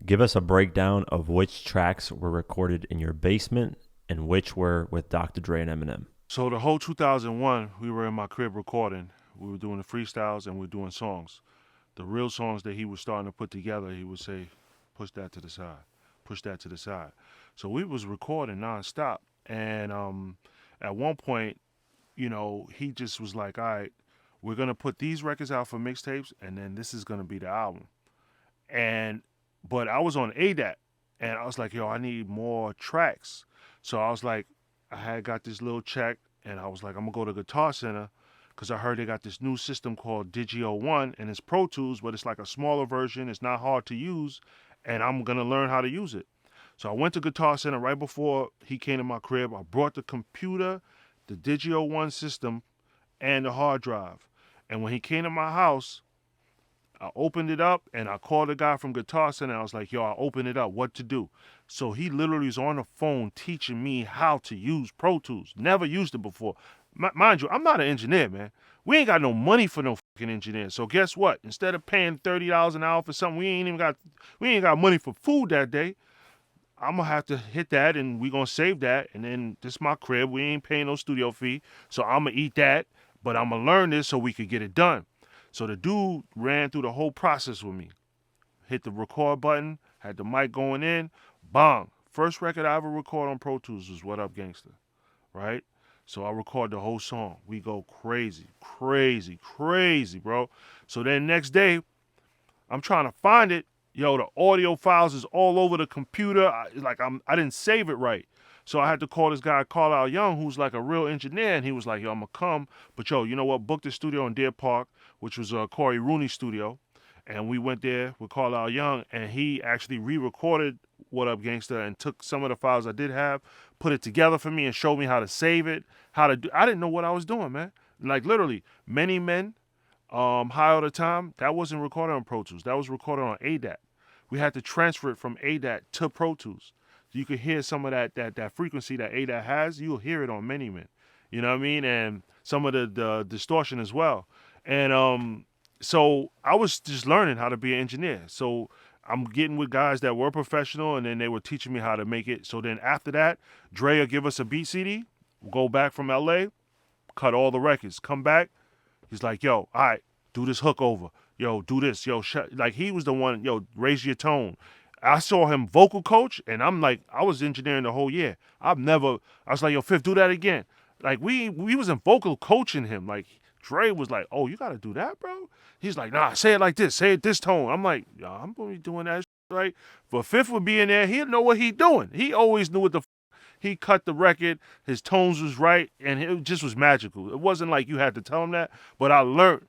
Give us a breakdown of which tracks were recorded in your basement and which were with Dr. Dre and Eminem. So the whole 2001, we were in my crib recording. We were doing the freestyles and we were doing songs. The real songs that he was starting to put together, he would say, push that to the side, push that to the side. So we was recording nonstop. And at one point, he just was like, all right, we're going to put these records out for mixtapes and then this is going to be the album. And, but I was on ADAT and I was like, yo, I need more tracks. So I was like, I had got this little check and I was like, I'm going to go to Guitar Center because I heard they got this new system called Digio One and it's Pro Tools, but it's like a smaller version. It's not hard to use, and I'm gonna learn how to use it. So I went to Guitar Center right before he came to my crib. I brought the computer, the Digio One system, and the hard drive. And when he came to my house, I opened it up and I called the guy from Guitar Center. I was like, yo, I opened it up. What to do? So he literally was on the phone teaching me how to use Pro Tools. Never used it before. Mind you, I'm not an engineer, man. We ain't got no money for no fucking engineer. So guess what? Instead of paying $30 an hour for something we ain't got money for food that day. I'm gonna have to hit that and we gonna save that. And then this is my crib. We ain't paying no studio fee. So I'm gonna eat that. But I'm gonna learn this so we could get it done. So the dude ran through the whole process with me. Hit the record button, had the mic going in, bang. First record I ever recorded on Pro Tools was What Up Gangster, right? So I record the whole song. We go crazy, crazy, crazy, bro. So then next day, I'm trying to find it. Yo, the audio files is all over the computer. I didn't save it right. So I had to call this guy Carlisle Young, who's like a real engineer, and he was like, "Yo, I'm gonna come, but yo, you know what? Book the studio in Deer Park, which was Corey Rooney's studio, and we went there with Carlisle Young, and he actually re-recorded What Up Gangsta and took some of the files I did have, put it together for me, and showed me how to save it, how to do. I didn't know what I was doing, man. Like literally, Many Men, High All the Time, that wasn't recorded on Pro Tools. That was recorded on ADAT. We had to transfer it from ADAT to Pro Tools. So you could hear some of that frequency that ADAT has. You'll hear it on Many Men. You know what I mean? And some of the distortion as well. And so I was just learning how to be an engineer. So I'm getting with guys that were professional, and then they were teaching me how to make it. So then after that, Dre will give us a beat CD. We'll go back from LA, cut all the records, come back. He's like, yo, all right, do this hook over. Yo, do this. Yo, like he was the one, yo, raise your tone. I saw him vocal coach, and I'm like, I was engineering the whole year. I was like, yo, Fifth, do that again. Like we was in vocal coaching him. Like Dre was like, oh, you gotta do that, bro. He's like, nah, say it like this, say it this tone. I'm like, yo, I'm gonna be doing that, right? But Fifth would be in there, he'd know what he doing. He always knew what the he cut the record. His tones was right, and it just was magical. It wasn't like you had to tell him that, but I learned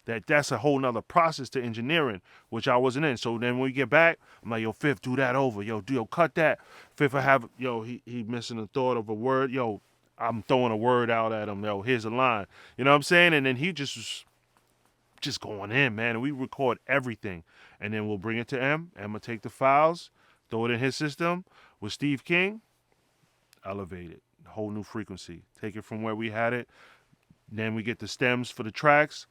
that that's a whole nother process to engineering, which I wasn't in. So then when we get back, I'm like, yo, Fifth, do that over. Yo, cut that. Fifth, I have, he missing the thought of a word. Yo, I'm throwing a word out at him. Yo, here's a line. You know what I'm saying? And then he just was just going in, man. And we record everything. And then we'll bring it to M. M will take the files, throw it in his system with Steve King, elevate it. Whole new frequency. Take it from where we had it. Then we get the stems for the tracks,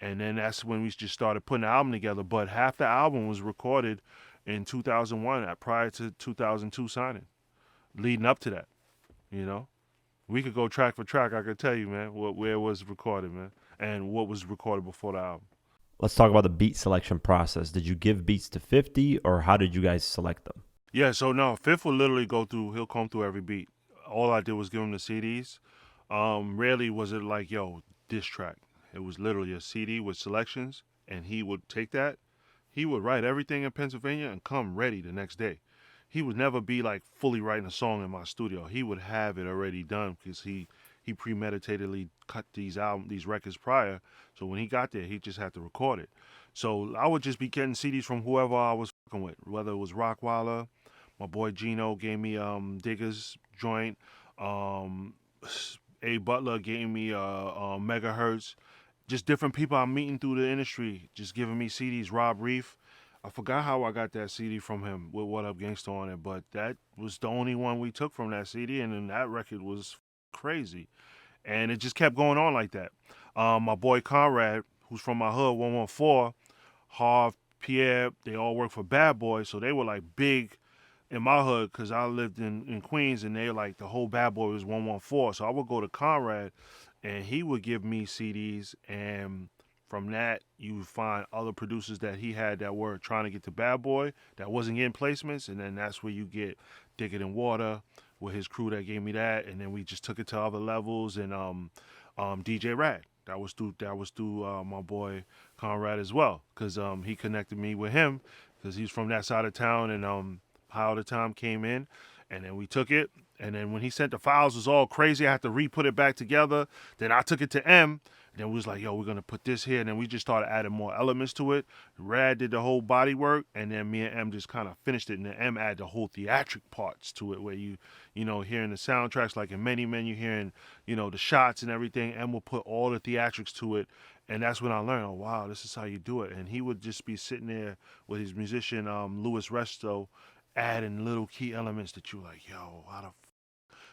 and then that's when we just started putting the album together. But half the album was recorded in 2001, prior to 2002 signing. Leading up to that, you know, we could go track for track. I could tell you, man, where it was recorded, man, and what was recorded before the album. Let's talk about the beat selection process. Did you give beats to 50 or how did you guys select them? Yeah, so no, Fifth will literally go through. He'll comb through every beat. All I did was give him the CDs. Rarely was it like, yo, this track. It was literally a CD with selections, and he would take that. He would write everything in Pennsylvania and come ready the next day. He would never be like fully writing a song in my studio. He would have it already done because he premeditatedly cut these records prior. So when he got there, he just had to record it. So I would just be getting CDs from whoever I was fucking with, whether it was Rockweiler, my boy Gino gave me Digger's joint. Um, A Butler gave me Megahertz. Just different people I'm meeting through the industry, just giving me CDs. Rob Reef. I forgot how I got that CD from him with What Up Gangsta on it, but that was the only one we took from that CD, and then that record was crazy. And it just kept going on like that. My boy Conrad, who's from my hood, 114, Harv, Pierre, they all worked for Bad Boy, so they were like big in my hood because I lived in Queens, and they like the whole Bad Boy was 114. So I would go to Conrad, and he would give me CDs, and from that you would find other producers that he had that were trying to get to Bad Boy that wasn't getting placements, and then that's where you get Dick It in Water with his crew that gave me that, and then we just took it to other levels, and DJ Rad. That was through my boy Conrad as well, cause he connected me with him, cause he's from that side of town, and How the Time came in, and then we took it, and then when he sent the files, it was all crazy. I had to re-put it back together. Then I took it to M. And then we was like, yo, we're gonna put this here, and then we just started adding more elements to it. Rad did the whole body work, and then me and M just kind of finished it, and then M added the whole theatric parts to it, where you hearing the soundtracks like in Many Men, you hearing, the shots and everything. M will put all the theatrics to it, and that's when I learned, oh wow, this is how you do it. And he would just be sitting there with his musician Louis Resto, adding little key elements that you like, yo, how the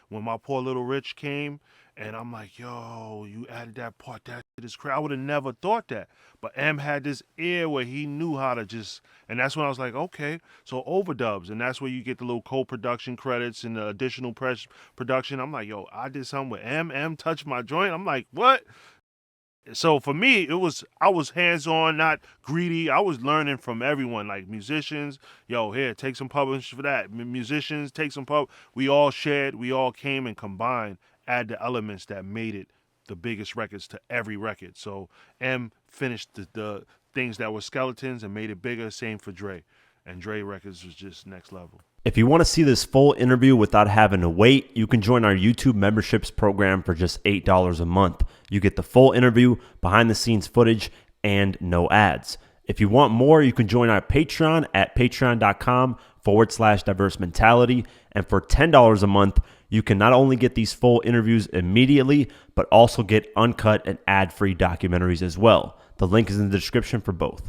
when my poor little Rich came, and I'm like, yo, you added that part, that shit is crazy. I would have never thought that. But M had this ear where he knew how to just, and that's when I was like, okay, so overdubs, and that's where you get the little co-production credits and the additional press production. I'm like, yo, I did something with M touched my joint. I'm like, what? So for me, I was hands on, not greedy. I was learning from everyone, like musicians. Yo, here, take some publishing for that. Musicians, take some pub. We all shared. We all came and combined, add the elements that made it the biggest records to every record. So M finished the things that were skeletons and made it bigger. Same for Dre, and Dre Records was just next level. If you want to see this full interview without having to wait, you can join our YouTube memberships program for just $8 a month. You get the full interview, behind the scenes footage, and no ads. If you want more, you can join our Patreon at patreon.com/diverse mentality. And for $10 a month, you can not only get these full interviews immediately, but also get uncut and ad-free documentaries as well. The link is in the description for both.